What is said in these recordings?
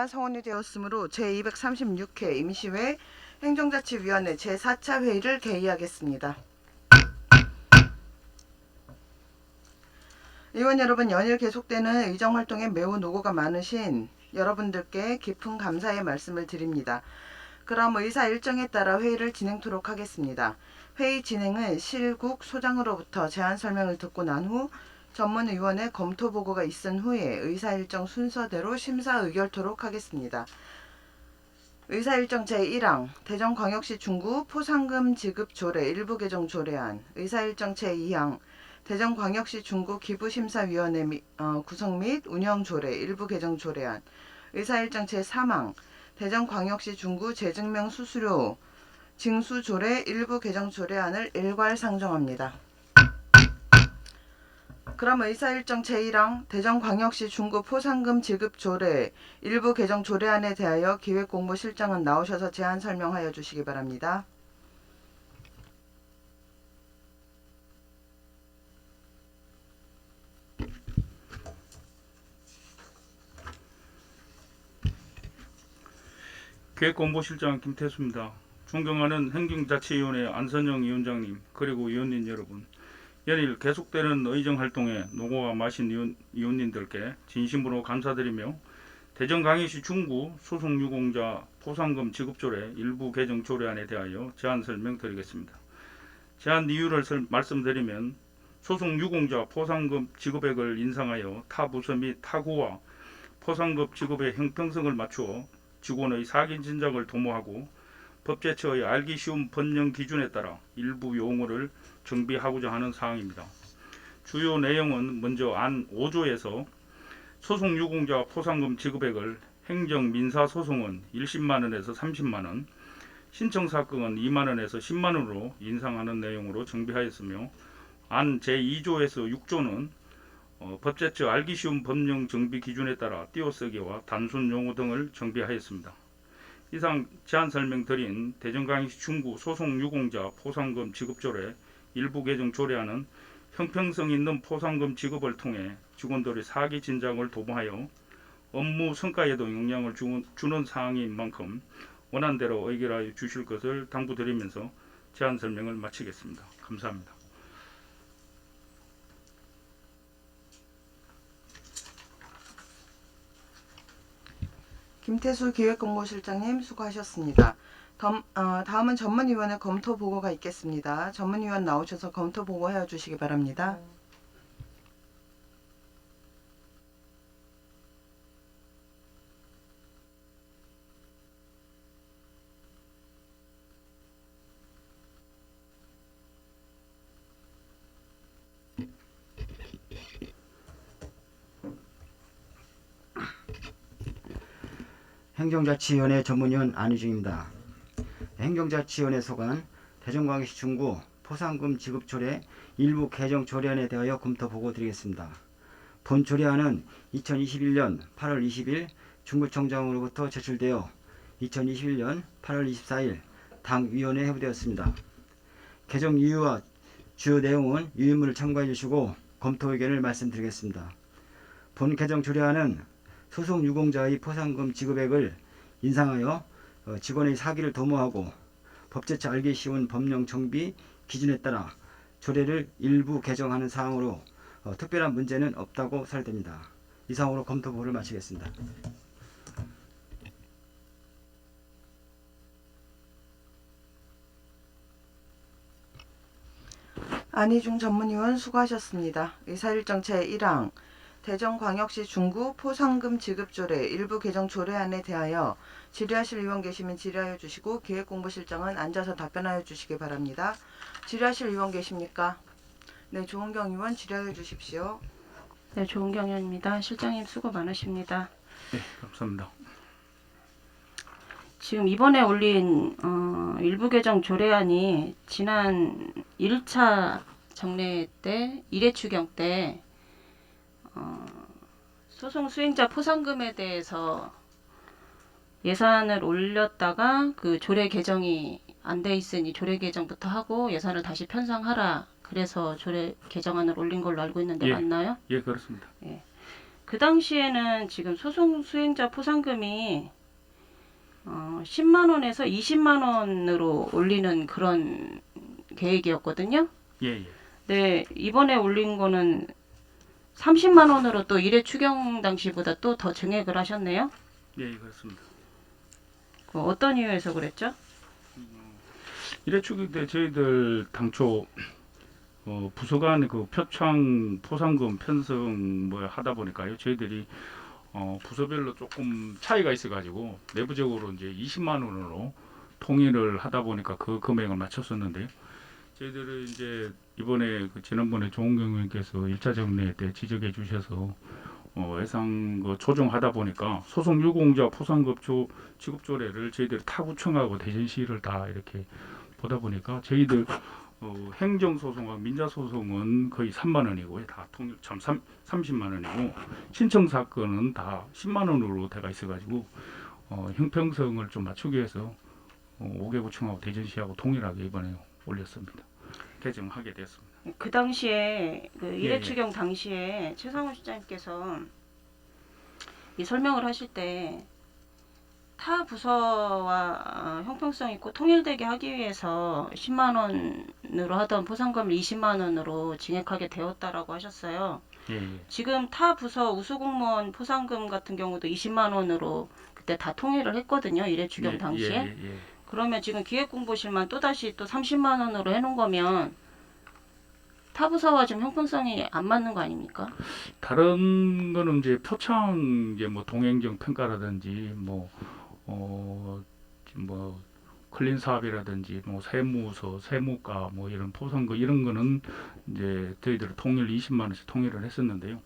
성원이 되었으므로 제236회 임시회 행정자치위원회 제4차 회의를 개의하겠습니다. 의원 여러분, 연일 계속되는 의정활동에 매우 노고가 많으신 여러분들께 깊은 감사의 말씀을 드립니다. 그럼 의사 일정에 따라 회의를 진행토록 하겠습니다. 회의 진행은 실국 소장으로부터 제안 설명을 듣고 난 후 전문위원회 검토 보고가 있은 후에 의사일정 순서대로 심사 의결토록 하겠습니다. 의사일정 제1항 대전광역시 중구 포상금 지급 조례 일부 개정 조례안. 의사일정 제2항 대전광역시 중구 기부심사위원회 구성 및 운영 조례 일부 개정 조례안. 의사일정 제3항 대전광역시 중구 재증명 수수료 징수 조례 일부 개정 조례안을 일괄 상정합니다. 그럼 의사일정 제1항 대전광역시 중구 포상금 지급 조례 일부 개정 조례안에 대하여 기획공보실장은 나오셔서 제안 설명하여 주시기 바랍니다. 기획공보실장 김태수입니다. 존경하는 행정자치위원회 안선영 위원장님, 그리고 위원님 여러분, 연일 계속되는 의정활동에 노고가 많으신 위원님들께 진심으로 감사드리며 대전광역시 중구 소송유공자 포상금 지급조례 일부 개정 조례안에 대하여 제안 설명드리겠습니다. 제안 이유를 말씀드리면 소송유공자 포상금 지급액을 인상하여 타 부서 및 타구와 포상금 지급의 형평성을 맞추어 직원의 사기 진작을 도모하고 법제처의 알기 쉬운 법령 기준에 따라 일부 용어를 정비하고자 하는 사항입니다. 주요 내용은 먼저 안 5조에서 소송유공자 포상금 지급액을 행정민사소송은 10만원에서 30만원, 신청사건은 2만원에서 10만원으로 인상하는 내용으로 정비하였으며, 안 제2조에서 6조는 법제처 알기 쉬운 법령 정비 기준에 따라 띄어쓰기와 단순 용어 등을 정비하였습니다. 이상 제안 설명드린 대전광역시 중구 소송유공자 포상금 지급조례 일부 개정 조례안은 형평성 있는 포상금 지급을 통해 직원들의 사기 진작을 도모하여 업무 성과에도 영향을 주는 사항인 만큼 원안대로 의결하여 주실 것을 당부드리면서 제안 설명을 마치겠습니다. 감사합니다. 김태수 기획공보실장님 수고하셨습니다. 다음은 전문위원회 검토 보고가 있겠습니다. 전문위원 나오셔서 검토 보고 해주시기 바랍니다. 행정자치위원회 전문위원 안희중입니다. 행정자치위원회 소관 대전광역시 중구 포상금 지급조례 일부 개정 조례안에 대하여 검토 보고 드리겠습니다. 본 조례안은 2021년 8월 20일 중구청장으로부터 제출되어 2021년 8월 24일 당위원회에 회부되었습니다. 개정 이유와 주요 내용은 유인물을 참고해 주시고 검토 의견을 말씀드리겠습니다. 본 개정 조례안은 소송유공자의 포상금 지급액을 인상하여 직원의 사기를 도모하고 법제처 알기 쉬운 법령 정비 기준에 따라 조례를 일부 개정하는 사항으로 특별한 문제는 없다고 사례됩니다. 이상으로 검토 보고를 마치겠습니다. 안희중 전문위원 수고하셨습니다. 의사일정 제1항 대전광역시 중구 포상금 지급조례 일부 개정 조례안에 대하여 질의하실 의원 계시면 질의하여 주시고 기획공보실장은 앉아서 답변하여 주시기 바랍니다. 질의하실 의원 계십니까? 네, 조은경 의원 질의하여 주십시오. 네, 조은경 의원입니다. 실장님 수고 많으십니다. 네, 감사합니다. 지금 이번에 올린 일부 개정 조례안이 지난 1차 정례 때 1회 추경 때 소송 수행자 포상금에 대해서 예산을 올렸다가 그 조례 개정이 안 돼 있으니 조례 개정부터 하고 예산을 다시 편성하라. 그래서 조례 개정안을 올린 걸로 알고 있는데 예, 맞나요? 예, 그렇습니다. 예. 그 당시에는 지금 소송 수행자 포상금이 10만 원에서 20만 원으로 올리는 그런 계획이었거든요. 예, 예. 네, 이번에 올린 거는 30만 원으로 또 일회 추경 당시보다 또 더 증액을 하셨네요. 예, 그렇습니다. 그 어떤 이유에서 그랬죠? 일회 추경 때 저희들 당초 부서 간 그 표창 포상금 편성 뭐 하다 보니까요. 저희들이 부서별로 조금 차이가 있어가지고 내부적으로 이제 20만 원으로 통일을 하다 보니까 그 금액을 맞췄었는데요. 저희들은 이제 이번에 지난번에 조은경 의원께서 1차 정례 때 지적해 주셔서 예산 조정하다 보니까 소송 유공자 포상금 지급 조례를 저희들이 타구청하고 대전시를 다 이렇게 보다 보니까 저희들 행정소송과 민자소송은 거의 3만 원이고요. 다 통일 30만 원이고 신청 사건은 다 10만 원으로 돼가 있어가지고 형평성을 좀 맞추기 위해서 5개 구청하고 대전시하고 동일하게 이번에 올렸습니다. 개정하게 됐습니다. 그 당시에 그 일회 예. 추경 당시에 최상훈 시장님께서 이 설명을 하실 때 타 부서와 형평성 있고 통일되게 하기 위해서 10만 원으로 하던 포상금을 20만 원으로 증액하게 되었다라고 하셨어요. 예, 예. 지금 타 부서 우수공무원 포상금 같은 경우도 20만 원으로 그때 다 통일을 했거든요. 일회 추경 예, 당시에. 예, 예, 예. 그러면 지금 기획공보실만 또다시 또 30만 원으로 해놓은 거면 타 부서와 지금 형평성이 안 맞는 거 아닙니까? 다른 거는 이제 표창 이제 뭐 동행정 평가라든지 뭐 클린 사업이라든지 뭐 세무서, 세무가 뭐 이런 포상거 이런 거는 이제 저희들 통일 20만 원씩 통일을 했었는데요.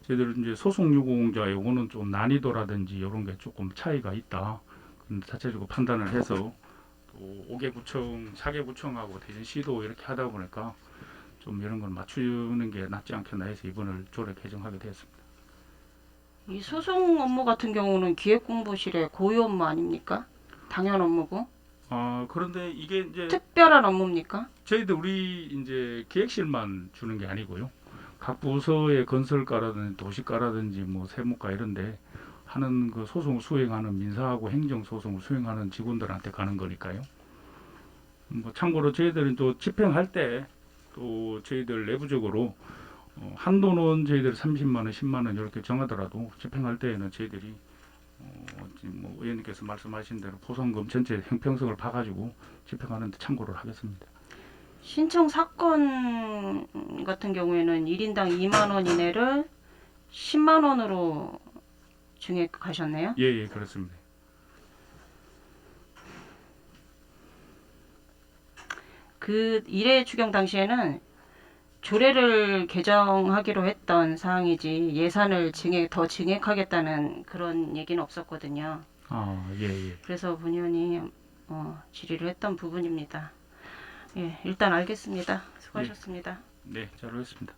저희들은 이제 소송 유공자 요거는 좀 난이도라든지 이런 게 조금 차이가 있다. 근데 자체적으로 판단을 해서 또 5개 구청, 4개 구청하고 대전시도 이렇게 하다 보니까 좀 이런 걸 맞추는 게 낫지 않겠나 해서 이번을 조례 개정하게 되었습니다. 이 소송 업무 같은 경우는 기획공보실의 고유 업무 아닙니까? 당연 업무고 그런데 이게 이제 특별한 업무입니까? 저희들 우리 이제 기획실만 주는 게 아니고요. 각 부서의 건설가라든지 도시가라든지 뭐 세무가 이런데 하는 그 소송을 수행하는 민사하고 행정 소송을 수행하는 직원들한테 가는 거니까요. 뭐 참고로 저희들은 또 집행할 때 또 저희들 내부적으로 한도는 저희들 30만 원, 10만 원 이렇게 정하더라도 집행할 때에는 저희들이 지금 뭐 의원님께서 말씀하신 대로 포상금 전체 형평성을 봐가지고 집행하는 데 참고를 하겠습니다. 신청 사건 같은 경우에는 1인당 2만 원 이내를 10만 원으로 증액하셨네요. 예, 예, 그렇습니다. 그 일회 추경 당시에는 조례를 개정하기로 했던 사항이지 예산을 더 증액하겠다는 그런 얘기는 없었거든요. 예, 예. 그래서 문 의원이 질의를 했던 부분입니다. 예, 일단 알겠습니다. 수고하셨습니다. 네, 잘하겠습니다.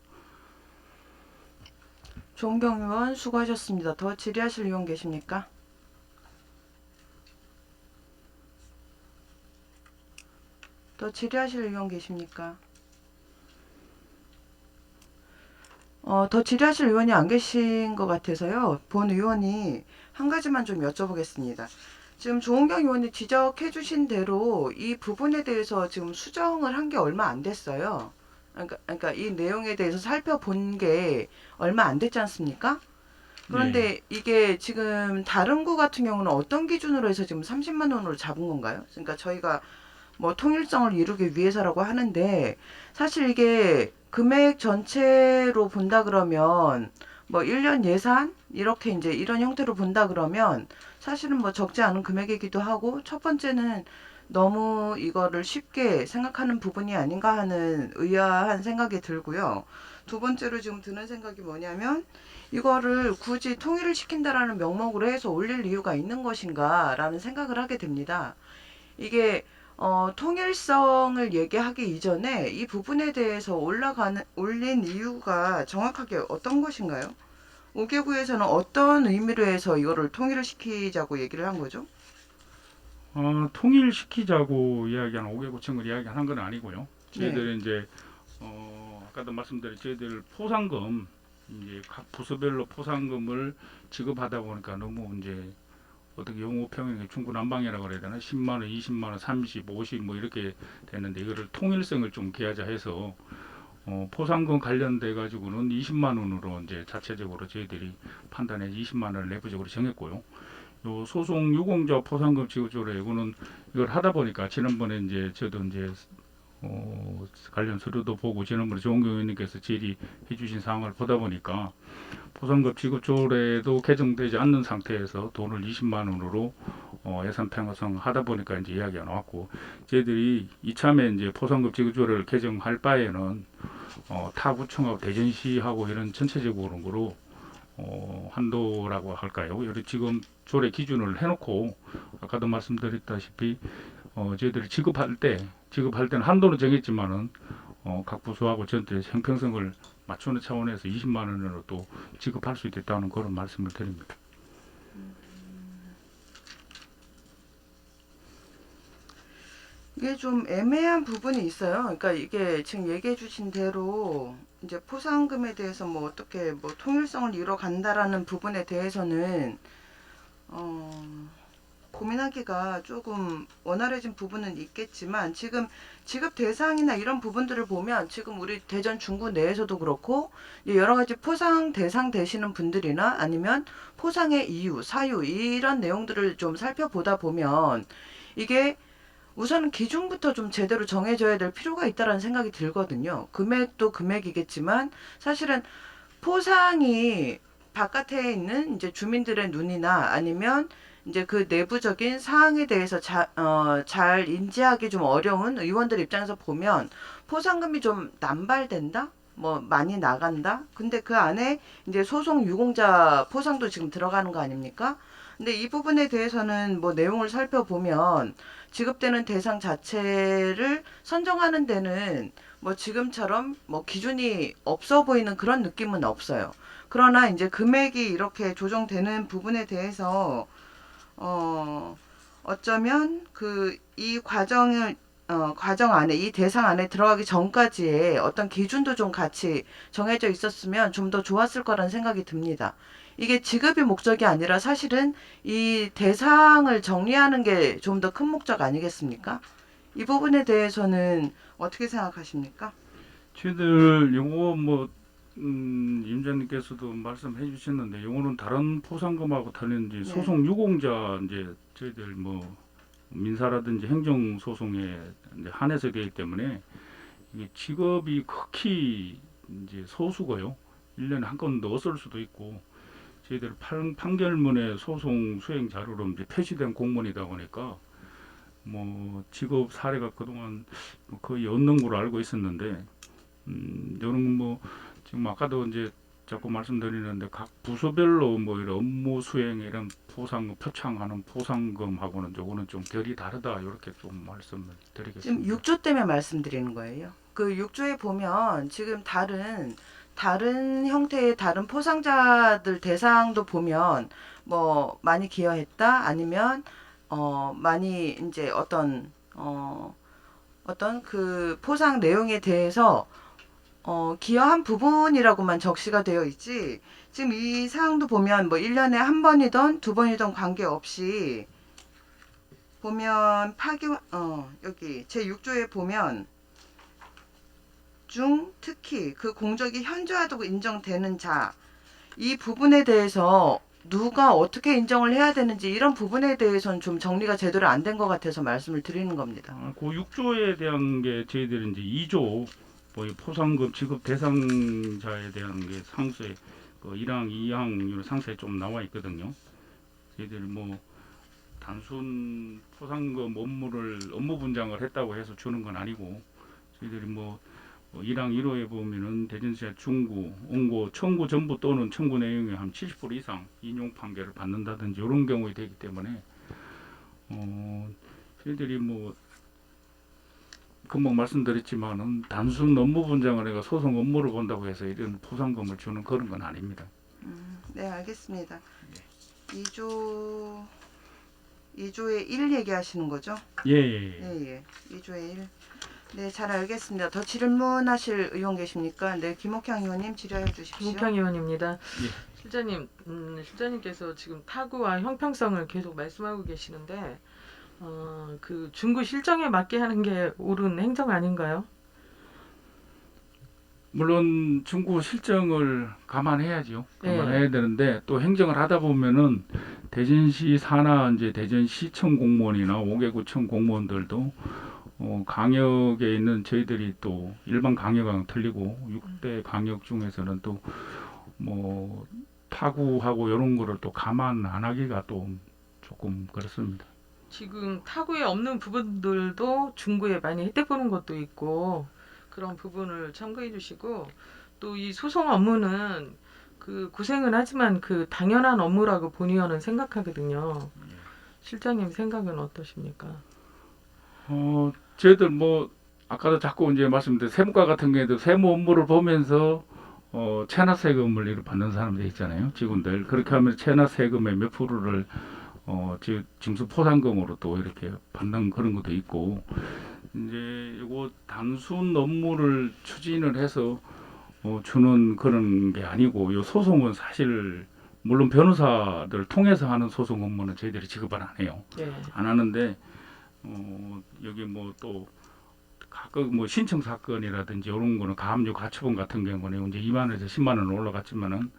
조은경 의원 수고하셨습니다. 더 질의하실 의원 계십니까? 더 질의하실 의원 계십니까? 더 질의하실 의원이 안 계신 것 같아서요. 본 의원이 한 가지만 좀 여쭤보겠습니다. 지금 조은경 의원이 지적해 주신 대로 이 부분에 대해서 지금 수정을 한 게 얼마 안 됐어요. 그러니까 이 내용에 대해서 살펴본 게 얼마 안 됐지 않습니까? 그런데 이게 지금 다른 구 같은 경우는 어떤 기준으로 해서 지금 30만 원으로 잡은 건가요? 그러니까 저희가 뭐 통일성을 이루기 위해서라고 하는데 사실 이게 금액 전체로 본다 그러면 뭐 1년 예산 이렇게 이제 이런 형태로 본다 그러면 사실은 뭐 적지 않은 금액이기도 하고 첫 번째는 너무 이거를 쉽게 생각하는 부분이 아닌가 하는 의아한 생각이 들고요. 두 번째로 지금 드는 생각이 뭐냐면 이거를 굳이 통일을 시킨다라는 명목으로 해서 올릴 이유가 있는 것인가 라는 생각을 하게 됩니다. 이게 통일성을 얘기하기 이전에 이 부분에 대해서 올린 이유가 정확하게 어떤 것인가요? 5개구에서는 어떤 의미로 해서 이거를 통일을 시키자고 얘기를 한 거죠? 통일시키자고 이야기하는 5개 구청을 이야기한 건 아니고요. 네. 저희들이 이제 아까도 말씀드린 저희들 포상금 이제 각 부서별로 포상금을 지급하다 보니까 너무 이제 어떻게 용어 평형이 중구난방이라고 그래야 되나 10만 원, 20만 원, 30, 50 뭐 이렇게 되는데 이거를 통일성을 좀 기하자 해서 포상금 관련돼 가지고는 20만 원으로 이제 자체적으로 저희들이 판단해 20만 원을 내부적으로 정했고요. 요 소송 유공자 포상금 지급조례 이거는 이걸 하다 보니까 지난번에 이제 저도 이제 관련 서류도 보고 지난번에 조은경 의원님께서 질의해 주신 사항을 보다 보니까 포상금 지급 조례도 개정되지 않는 상태에서 돈을 20만 원으로 예산 편성 하다 보니까 이제 이야기가 나왔고 저희들이 이참에 이제 포상금 지급 조례를 개정할 바에는 타 구청하고 대전시하고 이런 전체적으로 한도라고 할까요? 여러 지금 조례 기준을 해놓고 아까도 말씀드렸다시피 저희들이 지급할 때는 한도는 정했지만은 각 부서하고 전체 형평성을 맞추는 차원에서 20만 원으로 또 지급할 수 있다는 그런 말씀을 드립니다. 이게 좀 애매한 부분이 있어요. 그러니까 이게 지금 얘기해 주신 대로 이제 포상금에 대해서 뭐 어떻게 뭐 통일성을 이뤄간다라는 부분에 대해서는 고민하기가 조금 원활해진 부분은 있겠지만 지금 지급 대상이나 이런 부분들을 보면 지금 우리 대전 중구 내에서도 그렇고 여러 가지 포상 대상 되시는 분들이나 아니면 포상의 이유, 사유 이런 내용들을 좀 살펴보다 보면 이게 우선 기준부터 좀 제대로 정해져야 될 필요가 있다라는 생각이 들거든요. 금액도 금액이겠지만 사실은 포상이 바깥에 있는 이제 주민들의 눈이나 아니면 이제 그 내부적인 사항에 대해서 잘 인지하기 좀 어려운 의원들 입장에서 보면 포상금이 좀 남발된다? 뭐 많이 나간다? 근데 그 안에 이제 소송 유공자 포상도 지금 들어가는 거 아닙니까? 근데 이 부분에 대해서는 뭐 내용을 살펴보면 지급되는 대상 자체를 선정하는 데는 뭐 지금처럼 뭐 기준이 없어 보이는 그런 느낌은 없어요. 그러나 이제 금액이 이렇게 조정되는 부분에 대해서 어쩌면 그 이 과정 안에 이 대상 안에 들어가기 전까지의 어떤 기준도 좀 같이 정해져 있었으면 좀 더 좋았을 거라는 생각이 듭니다. 이게 지급이 목적이 아니라 사실은 이 대상을 정리하는 게 좀 더 큰 목적 아니겠습니까? 이 부분에 대해서는 어떻게 생각하십니까? 저희들 요거 뭐 임자님께서도 말씀해 주셨는데 요거는 다른 포상금하고 다른 이제 네. 소송 유공자 이제 저희들 뭐 민사라든지 행정 소송에 이제 한해서 되기 때문에 이게 직업이 극히 이제 소수고요. 1년에 한 건도 없을 수도 있고 저희들 판결문의 소송 수행 자료로 이제 표시된 공문이다 보니까 뭐 직업 사례가 그동안 거의 없는 걸로 알고 있었는데 이런 뭐 지금 아까도 이제 자꾸 말씀드리는데 각 부서별로 뭐 이런 업무 수행 이런 포상금 표창하는 포상금하고는 요거는 좀 결이 다르다 이렇게 좀 말씀을 지금 드리겠습니다. 6조 때문에 말씀드리는 거예요. 그 6조에 보면 지금 다른 형태의 다른 포상자들 대상도 보면 뭐 많이 기여했다 아니면 많이 이제 어떤 그 포상 내용에 대해서 기여한 부분이라고만 적시가 되어 있지 지금 이 사항도 보면 뭐 1년에 한 번이던 두 번이던 관계없이 보면 여기 제 6조에 보면 중 특히 그 공적이 현저하다고 인정되는 자 이 부분에 대해서 누가 어떻게 인정을 해야 되는지 이런 부분에 대해서는 좀 정리가 제대로 안 된 것 같아서 말씀을 드리는 겁니다. 그 6조에 대한 게 저희들이 이제 2조 뭐 이 포상금 지급 대상자에 대한 게 상수에 그 1항, 2항 상세에 좀 나와 있거든요. 저희들이 뭐 단순 포상금 업무 분장을 했다고 해서 주는 건 아니고 저희들이 뭐 1항 1호에 보면은 대전시의 중구, 원고, 청구 전부 또는 청구 내용의 한 70% 이상 인용 판결을 받는다든지 이런 경우에 되기 때문에 저희들이 뭐 금방 말씀드렸지만은 단순 업무 분장을 해가 소송 업무를 본다고 해서 이런 포상금을 주는 그런 건 아닙니다. 네, 알겠습니다. 2조의 1 얘기하시는 거죠? 예. 예. 2조의 1. 네, 잘 알겠습니다. 더 질문하실 의원 계십니까? 네, 김옥향 의원님 질의해 주십시오. 김옥향 의원입니다. 실장님, 실장님께서 지금 타구와 형평성을 계속 말씀하고 계시는데 그 중구 실정에 맞게 하는 게 옳은 행정 아닌가요? 물론 중구 실정을 감안해야죠. 네. 감안해야 되는데 또 행정을 하다 보면은 대전시 산하 이제 대전시청 공무원이나 5개구청 공무원들도 강역에 있는 저희들이 또 일반 강역하고 틀리고 6대 강역 중에서는 또 뭐 타구하고 이런 거를 또 감안 안 하기가 또 조금 그렇습니다. 지금 타구에 없는 부분들도 중구에 많이 혜택 보는 것도 있고 그런 부분을 참고해 주시고 또 이 소송 업무는 그 고생은 하지만 그 당연한 업무라고 본의원은 생각하거든요. 실장님 생각은 어떠십니까? 저희들 뭐 아까도 자꾸 이제 말씀드린 세무과 같은 경우에도 세무 업무를 보면서 체납세금을 이렇게 받는 사람들 있잖아요. 직원들 그렇게 하면 체납세금의 몇 프로를 징수포상금으로 또 이렇게 받는 그런 것도 있고 이제 이거 단순 업무를 추진을 해서 주는 그런 게 아니고 이 소송은 사실 물론 변호사들 통해서 하는 소송 업무는 저희들이 지급을 안 해요. 네. 안 하는데 여기 뭐 또 가끔 뭐 신청 사건이라든지 이런 거는 가압류 가처분 같은 경우는 이제 2만 원에서 10만 원 올라갔지만은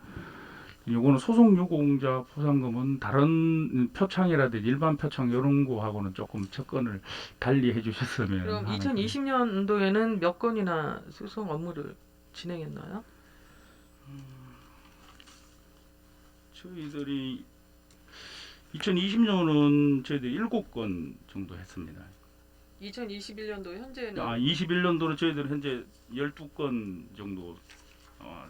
요거는 소송 유공자 포상금은 다른 표창이라든지 일반 표창 이런 거하고는 조금 접근을 달리 해주셨으면 그럼 하는 2020년도에는 몇 건이나 소송 업무를 진행했나요? 저희들이 2020년은 저희들이 7건 정도 했습니다. 2021년도 현재는 21년도는 저희들 현재 12건 정도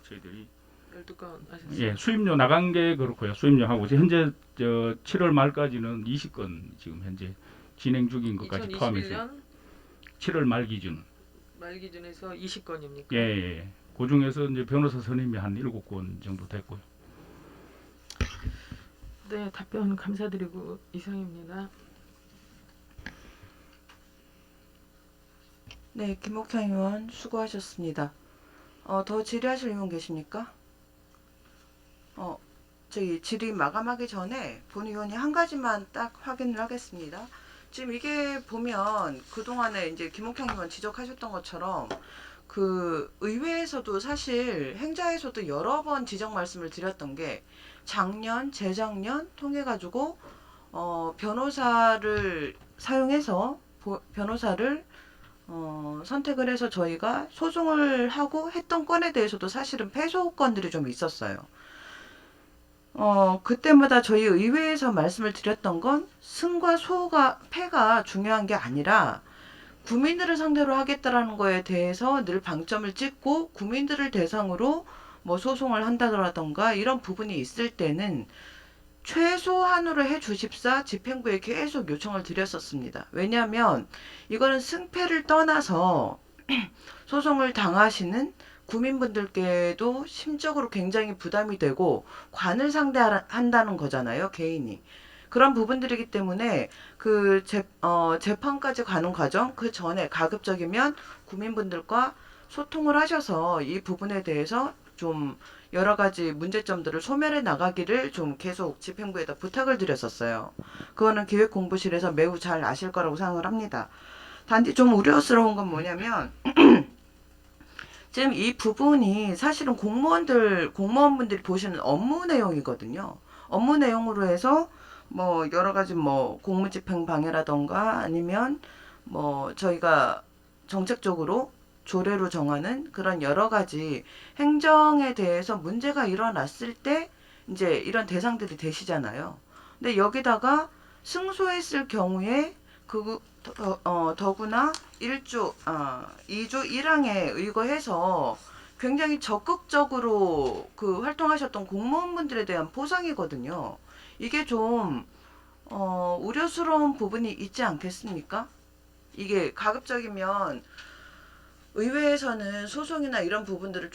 저희들이 12건 하셨어요. 예, 수입료 나간 게 그렇고요. 수입료 하고 현재 7월 말까지는 20건 지금 현재 진행 중인 것까지 포함해서 2021년 7월 말 기준. 말 기준에서 20건입니까? 예, 예. 그 중에서 이제 변호사 선임이 한 7건 정도 됐고요. 네, 답변 감사드리고 이상입니다. 네, 김옥향 의원 수고하셨습니다. 더 질의하실 의원 계십니까? 저희 질의 마감하기 전에 본 의원이 한 가지만 딱 확인을 하겠습니다. 지금 이게 보면 그동안에 이제 김옥향 의원 지적하셨던 것처럼 그 의회에서도 사실 행자에서도 여러 번 지적 말씀을 드렸던 게 작년, 재작년 통해 가지고 변호사를 사용해서 변호사를 선택을 해서 저희가 소송을 하고 했던 건에 대해서도 사실은 패소 건들이 좀 있었어요. 그때마다 저희 의회에서 말씀을 드렸던 건 승과 패가 중요한 게 아니라 구민들을 상대로 하겠다라는 거에 대해서 늘 방점을 찍고 구민들을 대상으로 뭐 소송을 한다던가 이런 부분이 있을 때는 최소한으로 해 주십사 집행부에 계속 요청을 드렸었습니다. 왜냐하면 이거는 승패를 떠나서 소송을 당하시는 구민분들께도 심적으로 굉장히 부담이 되고 관을 상대한다는 거잖아요, 개인이. 그런 부분들이기 때문에 그 재판까지 가는 과정 그 전에 가급적이면 구민분들과 소통을 하셔서 이 부분에 대해서 좀 여러 가지 문제점들을 소멸해 나가기를 좀 계속 집행부에다 부탁을 드렸었어요. 그거는 기획공부실에서 매우 잘 아실 거라고 생각을 합니다. 단지 좀 우려스러운 건 뭐냐면 지금 이 부분이 사실은 공무원분들이 보시는 업무 내용이거든요. 업무 내용으로 해서 뭐 여러 가지 뭐 공무집행 방해라던가 아니면 뭐 저희가 정책적으로 조례로 정하는 그런 여러 가지 행정에 대해서 문제가 일어났을 때 이제 이런 대상들이 되시잖아요. 근데 여기다가 승소했을 경우에 더구나 2조 1항에 의거해서 굉장히 적극적으로 그 활동하셨던 공무원분들에 대한 보상이거든요. 이게 좀 우려스러운 부분이 있지 않겠습니까? 이게 가급적이면 의회에서는 소송이나 이런 부분들을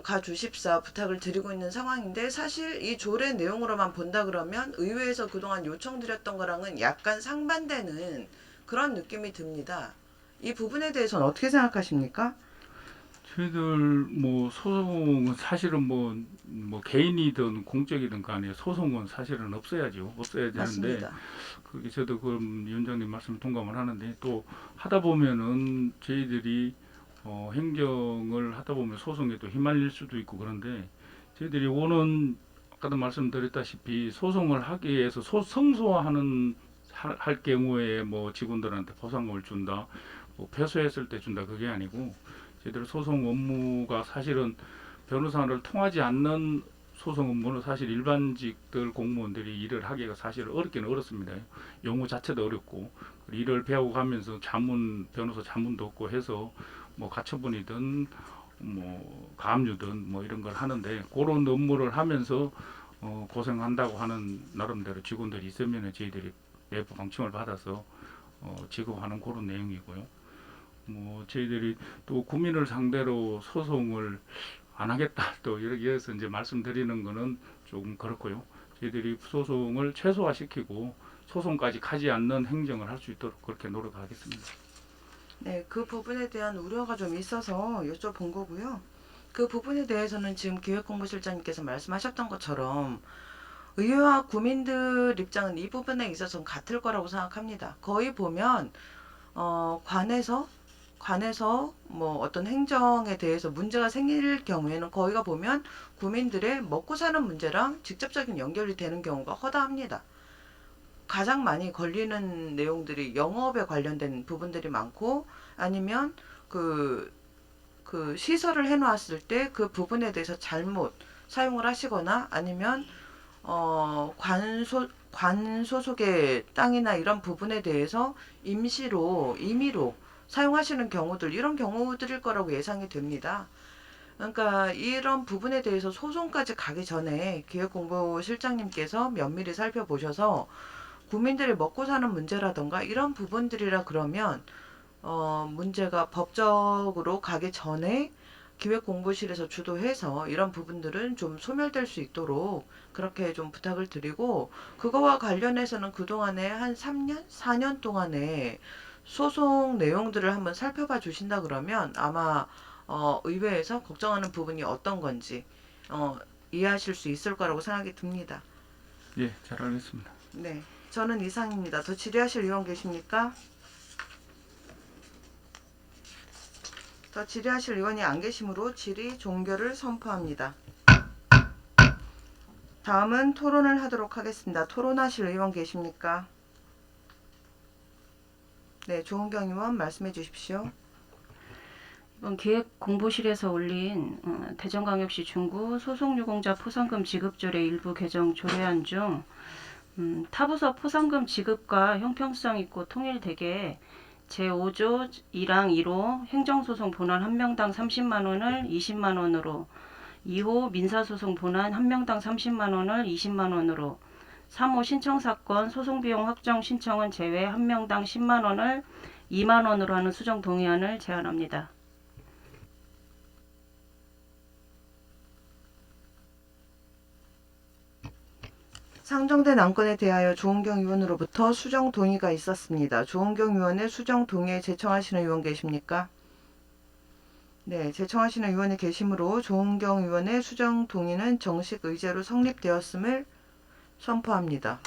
가주십사 부탁을 드리고 있는 상황인데 사실 이 조례 내용으로만 본다 그러면 의회에서 그동안 요청드렸던 거랑은 약간 상반되는 그런 느낌이 듭니다. 이 부분에 대해서는 어떻게 생각하십니까? 저희들 뭐 소송은 사실은 뭐 개인이든 공적이든 간에 소송은 사실은 없어야죠. 없어야 되는데 맞습니다. 그게 저도 그 위원장님 말씀 동감을 하는데 또 하다 보면은 저희들이 행정을 하다 보면 소송에 또 휘말릴 수도 있고 그런데 저희들이 원은 아까도 말씀드렸다시피 소송을 하기 위해서 성소화하는 할 경우에 뭐 직원들한테 보상금을 준다, 뭐 패소했을 때 준다 그게 아니고 저희들 소송 업무가 사실은 변호사를 통하지 않는 소송 업무는 사실 일반직들 공무원들이 일을 하기가 사실 어렵기는 어렵습니다. 용어 자체도 어렵고 일을 배우고 가면서 변호사 자문도 없고 해서 뭐 가처분이든 뭐 가압류든 뭐 이런 걸 하는데 그런 업무를 하면서 고생한다고 하는 나름대로 직원들이 있으면 저희들이 내부 방침을 받아서 지급하는 그런 내용이고요. 뭐 저희들이 또 국민을 상대로 소송을 안 하겠다 또 이렇게 해서 이제 말씀드리는 거는 조금 그렇고요. 저희들이 소송을 최소화시키고 소송까지 가지 않는 행정을 할 수 있도록 그렇게 노력하겠습니다. 네, 그 부분에 대한 우려가 좀 있어서 여쭤본 거고요. 그 부분에 대해서는 지금 기획공보실장님께서 말씀하셨던 것처럼 의회와 국민들 입장은 이 부분에 있어서는 같을 거라고 생각합니다. 거의 보면 관에서 뭐 어떤 행정에 대해서 문제가 생길 경우에는 거기가 보면 국민들의 먹고 사는 문제랑 직접적인 연결이 되는 경우가 허다합니다. 가장 많이 걸리는 내용들이 영업에 관련된 부분들이 많고 아니면 그 시설을 해놓았을 때 그 부분에 대해서 잘못 사용을 하시거나 아니면 관 소속의 땅이나 이런 부분에 대해서 임의로 사용하시는 경우들, 이런 경우들일 거라고 예상이 됩니다. 그러니까 이런 부분에 대해서 소송까지 가기 전에 기획공보실장님께서 면밀히 살펴보셔서 국민들이 먹고 사는 문제라던가 이런 부분들이라 그러면 문제가 법적으로 가기 전에 기획공보실에서 주도해서 이런 부분들은 좀 소멸될 수 있도록 그렇게 좀 부탁을 드리고, 그거와 관련해서는 그동안에 한 3년, 4년 동안에 소송 내용들을 한번 살펴봐 주신다 그러면 아마 의회에서 걱정하는 부분이 어떤 건지 이해하실 수 있을 거라고 생각이 듭니다. 예, 잘 알겠습니다. 네, 저는 이상입니다. 더 질의하실 의원 계십니까? 더 질의하실 의원이 안 계시므로 질의 종결을 선포합니다. 다음은 토론을 하도록 하겠습니다. 토론하실 의원 계십니까? 네, 조은경 의원 말씀해 주십시오. 이번 기획공보실에서 올린 대전광역시 중구 소송유공자 포상금 지급조례 일부 개정 조례안 중 타부서 포상금 지급과 형평성 있고 통일되게 제5조 1항 2로 행정소송 본안 1명당 30만원을 20만원으로, 2호 민사소송 본안 1명당 30만원을 20만원으로, 3호 신청사건 소송비용 확정 신청은 제외 1명당 10만원을 2만원으로 하는 수정 동의안을 제안합니다. 상정된 안건에 대하여 조은경 의원으로부터 수정 동의가 있었습니다. 조은경 의원의 수정 동의에 제청하시는 의원 계십니까? 네, 제청하시는 의원이 계시므로 조은경 의원의 수정 동의는 정식 의제로 성립되었음을 선포합니다.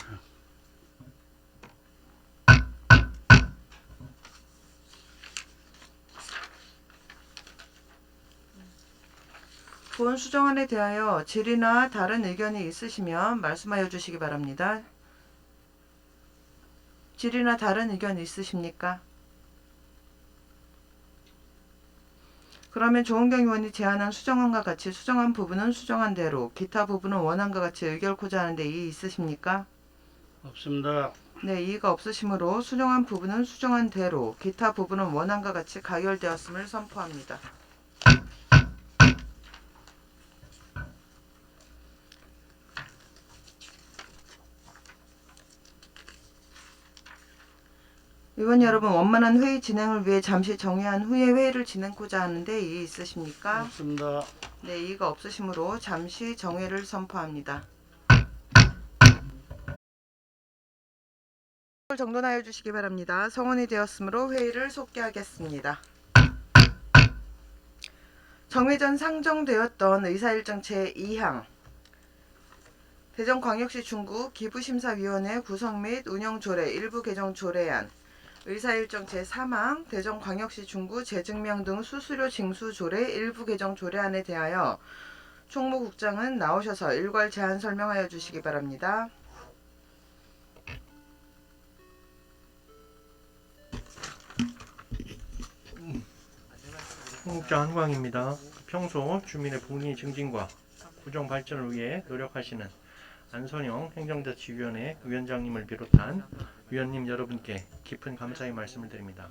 본 수정안에 대하여 질의나 다른 의견이 있으시면 말씀하여 주시기 바랍니다. 질의나 다른 의견 있으십니까? 그러면 조은경 의원이 제안한 수정안과 같이 수정한 부분은 수정한 대로, 기타 부분은 원안과 같이 의결코자 하는데 이의 있으십니까? 없습니다. 네, 이의가 없으시므로 수정한 부분은 수정한 대로, 기타 부분은 원안과 같이 가결되었음을 선포합니다. 의원 여러분, 원만한 회의 진행을 위해 잠시 정회한 후에 회의를 진행코자 하는데 이의 있으십니까? 없습니다. 네, 이의가 없으시므로 잠시 정회를 선포합니다. 정돈하여 주시기 바랍니다. 성원이 되었으므로 회의를 속개하겠습니다. 정회 전 상정되었던 의사일정 제2항 대전광역시 중구 기부심사위원회 구성 및 운영조례 일부 개정 조례안 의사일정 제3항 대전광역시 중구 재증명 등 수수료 징수 조례 일부 개정 조례안에 대하여 총무국장은 나오셔서 일괄 제안 설명하여 주시기 바랍니다. 총무국장 한광입니다. 평소 주민의 복리 증진과 구정 발전을 위해 노력하시는 안선영 행정자치위원회 위원장님을 비롯한 위원님 여러분께 깊은 감사의 말씀을 드립니다.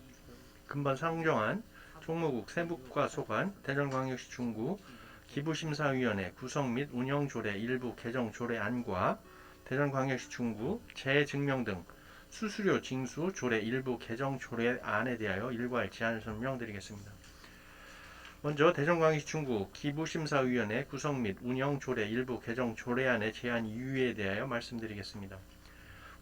금번 상정한 총무국 세부과 소관 대전광역시 중구 기부심사위원회 구성 및 운영조례 일부 개정 조례안과 대전광역시 중구 재증명 등 수수료 징수 조례 일부 개정 조례안에 대하여 일괄 제안 설명드리겠습니다. 먼저 대전광역시 중구 기부심사위원회 구성 및 운영조례 일부 개정 조례안의 제안 이유에 대하여 말씀드리겠습니다.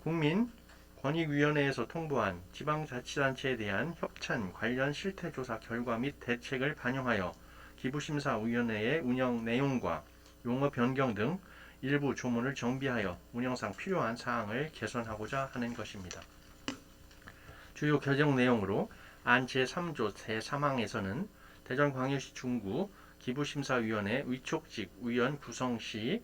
국민권익위원회에서 통보한 지방자치단체에 대한 협찬 관련 실태조사 결과 및 대책을 반영하여 기부심사위원회의 운영 내용과 용어 변경 등 일부 조문을 정비하여 운영상 필요한 사항을 개선하고자 하는 것입니다. 주요 개정 내용으로 안 제3조 제3항에서는 대전광역시 중구 기부심사위원회 위촉직 위원 구성 시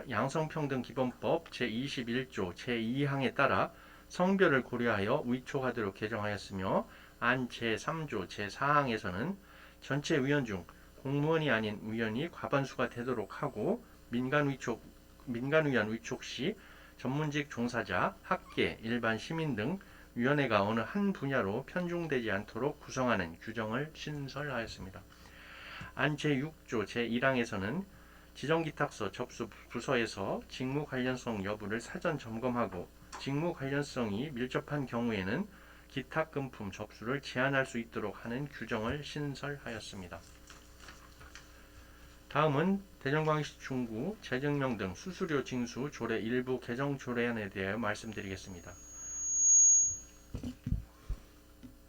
양성평등기본법 제21조 제2항에 따라 성별을 고려하여 위촉하도록 개정하였으며 안 제3조 제4항에서는 전체 위원 중 공무원이 아닌 위원이 과반수가 되도록 하고 민간 위원 위촉 시 전문직 종사자, 학계, 일반 시민 등 위원회가 어느 한 분야로 편중되지 않도록 구성하는 규정을 신설하였습니다. 안 제6조 제1항에서는 지정기탁서 접수 부서에서 직무 관련성 여부를 사전 점검하고 직무 관련성이 밀접한 경우에는 기탁금품 접수를 제한할 수 있도록 하는 규정을 신설하였습니다. 다음은 대전광역시 중구 재증명 등 수수료 징수 조례 일부 개정 조례안에 대하여 말씀드리겠습니다.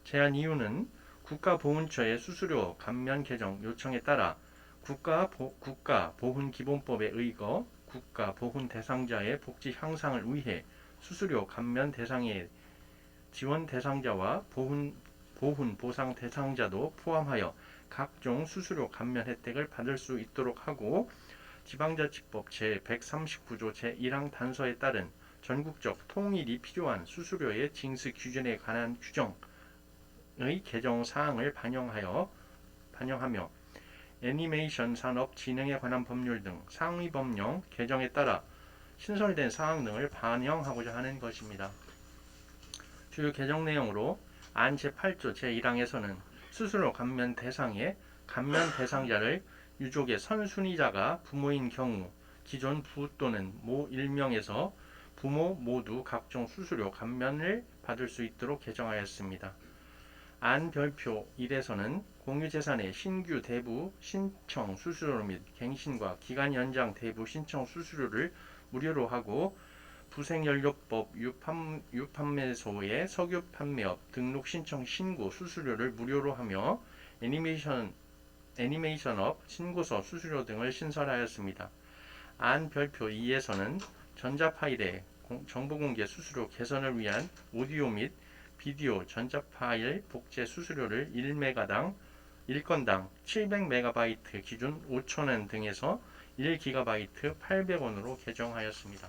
제안 이유는 국가보훈처의 수수료 감면 개정 요청에 따라 국가보훈기본법에 의거 국가보훈 대상자의 복지 향상을 위해 수수료 감면 대상의 지원 대상자와 보훈 보상 대상자도 포함하여 각종 수수료 감면 혜택을 받을 수 있도록 하고 지방자치법 제139조 제1항 단서에 따른 전국적 통일이 필요한 수수료의 징수 기준에 관한 규정의 개정 사항을 반영하며 애니메이션 산업 진흥에 관한 법률 등 상위 법령 개정에 따라 신설된 사항 등을 반영하고자 하는 것입니다. 주요 개정 내용으로 안 제8조 제1항에서는 수수료 감면 대상의 감면 대상자를 유족의 선순위자가 부모인 경우 기존 부 또는 모 일명에서 부모 모두 각종 수수료 감면을 받을 수 있도록 개정하였습니다. 안 별표 1에서는 공유재산의 신규 대부 신청 수수료 및 갱신과 기간 연장 대부 신청 수수료를 무료로 하고 부생연료법 유판매소의 석유 판매업 등록 신청 신고 수수료를 무료로 하며 애니메이션업 신고서 수수료 등을 신설하였습니다. 안 별표 2에서는 전자파일의 정보공개 수수료 개선을 위한 오디오 및 비디오 전자파일 복제 수수료를 1건당 700MB 기준 5,000원 등에서 1GB 800원으로 개정하였습니다.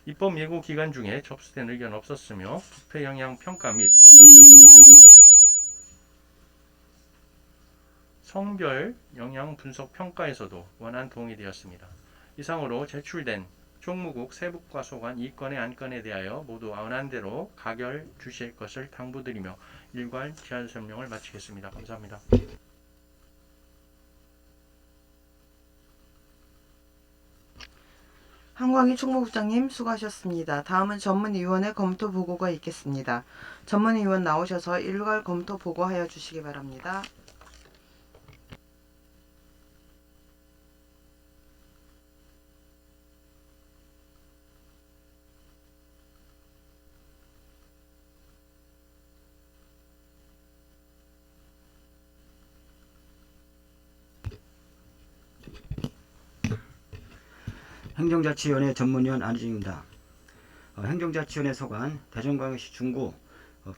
입법 예고 기간 중에 접수된 의견 없었으며 부패 영향 평가 및 성별 영향 분석 평가에서도 원안 동의되었습니다. 이상으로 제출된 총무국 세부과 소관 2건의 안건에 대하여 모두 원안대로 가결 주실 것을 당부드리며 일괄 제안 설명을 마치겠습니다. 감사합니다. 한광희 총무국장님 수고하셨습니다. 다음은 전문위원회 검토 보고가 있겠습니다. 전문위원 나오셔서 일괄 검토 보고하여 주시기 바랍니다. 행정자치위원회 전문위원 안희중입니다. 행정자치위원회 소관 대전광역시 중구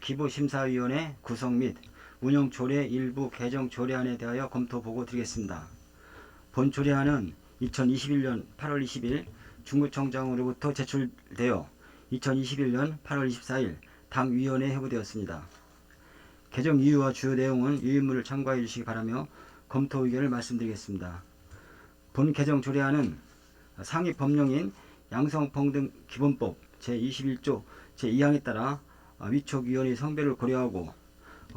기부심사위원회 구성 및 운영 조례 일부 개정 조례안에 대하여 검토 보고 드리겠습니다. 본 조례안은 2021년 8월 20일 중구청장으로부터 제출되어 2021년 8월 24일 당위원회에 회부되었습니다. 개정 이유와 주요 내용은 유인물을 참고해 주시기 바라며 검토 의견을 말씀드리겠습니다. 본 개정 조례안은 상위 법령인 양성평등기본법 제21조 제2항에 따라 위촉위원의 성별을 고려하고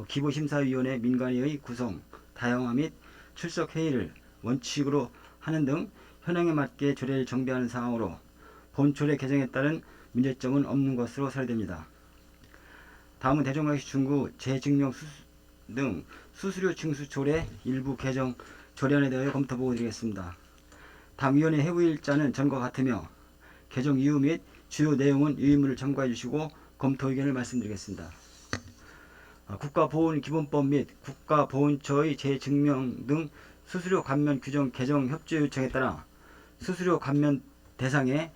기부심사위원회 민간위의 구성, 다양화 및 출석회의를 원칙으로 하는 등 현행에 맞게 조례를 정비하는 사항으로 본 조례 개정에 따른 문제점은 없는 것으로 사례됩니다. 다음은 대전광역시 중구 재증명 등 수수료 징수 조례 일부 개정 조례안에 대하여 검토 보고 드리겠습니다. 당위원회 회부일자는 전과 같으며 개정 이유 및 주요 내용은 유인물을 참고해 주시고 검토 의견을 말씀드리겠습니다. 국가보훈기본법 및 국가보훈처의 재증명 등 수수료 감면 규정 개정 협조 요청에 따라 수수료 감면 대상에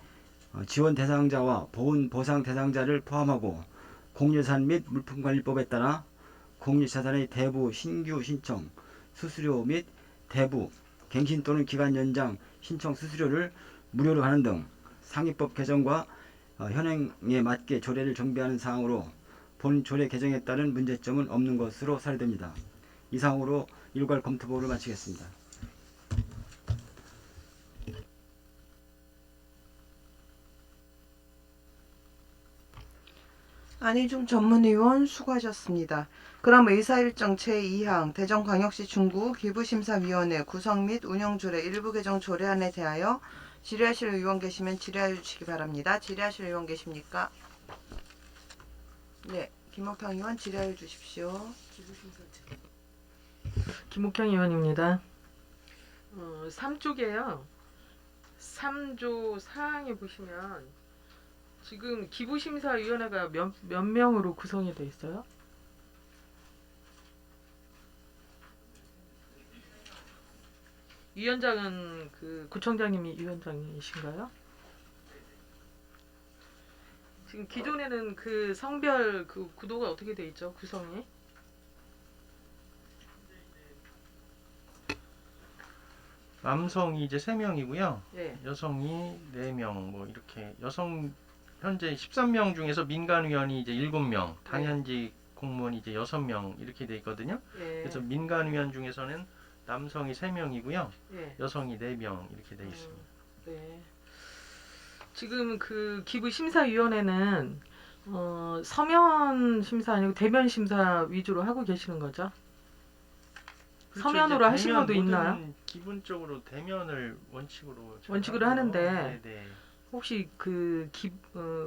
지원 대상자와 보훈 보상 대상자를 포함하고 공유자산 및 물품관리법에 따라 공유자산의 대부 신규 신청 수수료 및 대부 갱신 또는 기간 연장 신청 수수료를 무료로 하는 등 상위법 개정과 현행에 맞게 조례를 정비하는 사항으로 본 조례 개정에 따른 문제점은 없는 것으로 사례됩니다. 이상으로 일괄 검토 보고를 마치겠습니다. 안희중 전문위원 수고하셨습니다. 그럼 의사일정 제2항 대전광역시 중구 기부심사위원회 구성 및 운영조례 일부 개정 조례안에 대하여 질의하실 의원 계시면 질의하여 주시기 바랍니다. 질의하실 의원 계십니까? 네, 김옥평 의원 질의하여 주십시오. 김옥향 의원입니다. 3쪽에요. 3조 4항에 보시면 지금 기부심사위원회가 몇 명으로 구성이 돼 있어요? 위원장은 그 구청장님이 위원장이신가요? 지금 기존에는 그 성별 그 구도가 어떻게 돼 있죠? 구성이? 남성이 이제 3명이고요. 예. 여성이 4명 뭐 이렇게 여성 현재 13명 중에서 민간위원이 이제 7명, 당연직 공무원이 이제 6명 이렇게 돼 있거든요. 예. 그래서 민간위원 중에서는 남성이 3명이고요. 예. 여성이 4명 이렇게 돼 있습니다. 네. 지금 그 기부심사위원회는 서면 심사 아니고 대면 심사 위주로 하고 계시는 거죠? 그렇죠. 서면으로 이제 하신 대면 것도 있나요? 모든 기본적으로 대면을 원칙으로 원칙으로 하고요. 하는데 네네. 혹시 그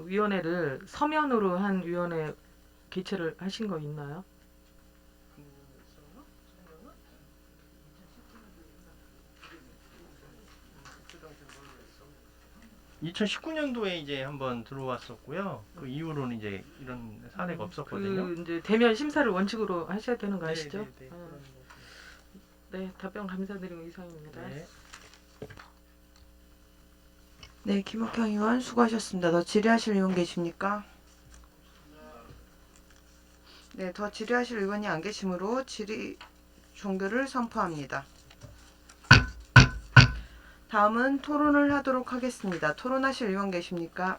위원회를 서면으로 한 위원회 개최를 하신 거 있나요? 2019년도에 이제 한번 들어왔었고요. 그 이후로는 이제 이런 사례가 없었거든요. 그 이제 대면 심사를 원칙으로 하셔야 되는 거 네, 아시죠? 네, 네. 네, 답변 감사드리고 이상입니다. 네. 네, 김옥평 의원 수고하셨습니다. 더 질의하실 의원 계십니까? 네, 더 질의하실 의원이 안 계시므로 질의 종결을 선포합니다. 다음은 토론을 하도록 하겠습니다. 토론하실 의원 계십니까?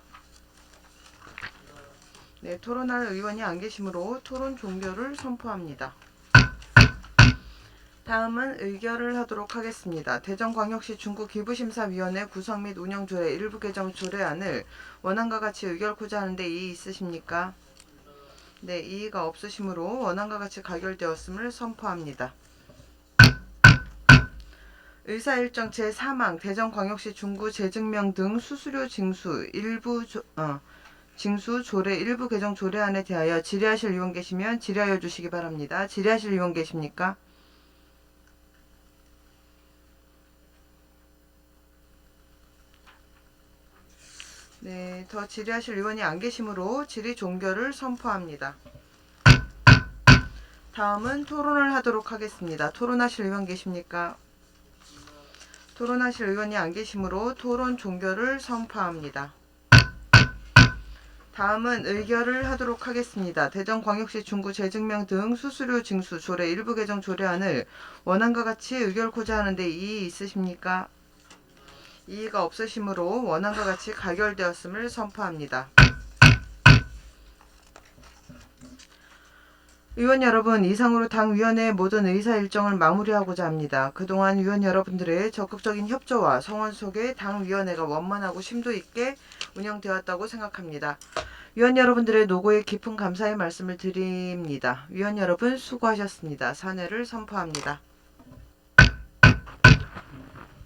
네, 토론할 의원이 안 계시므로 토론 종결을 선포합니다. 다음은 의결을 하도록 하겠습니다. 대전광역시 중구기부심사위원회 구성 및 운영조례 일부 개정 조례안을 원안과 같이 의결코자 하는데 이의 있으십니까? 네, 이의가 없으시므로 원안과 같이 가결되었음을 선포합니다. 의사일정 제3항 대전광역시 중구 재증명 등 수수료 징수 징수 조례 일부 개정 조례안에 대하여 질의하실 의원 계시면 질의하여 주시기 바랍니다. 질의하실 의원 계십니까? 네, 더 질의하실 의원이 안 계시므로 질의 종결을 선포합니다. 다음은 토론을 하도록 하겠습니다. 토론하실 의원 계십니까? 토론하실 의원이 안 계시므로 토론 종결을 선포합니다. 다음은 의결을 하도록 하겠습니다. 대전광역시 중구 재증명 등 수수료 징수 조례 일부 개정 조례안을 원안과 같이 의결코자 하는데 이의 있으십니까? 이의가 없으시므로 원안과 같이 가결되었음을 선포합니다. 의원 여러분, 이상으로 당위원회의 모든 의사 일정을 마무리하고자 합니다. 그동안 위원 여러분들의 적극적인 협조와 성원 속에 당위원회가 원만하고 심도 있게 운영되었다고 생각합니다. 위원 여러분들의 노고에 깊은 감사의 말씀을 드립니다. 위원 여러분 수고하셨습니다. 사퇴를 선포합니다.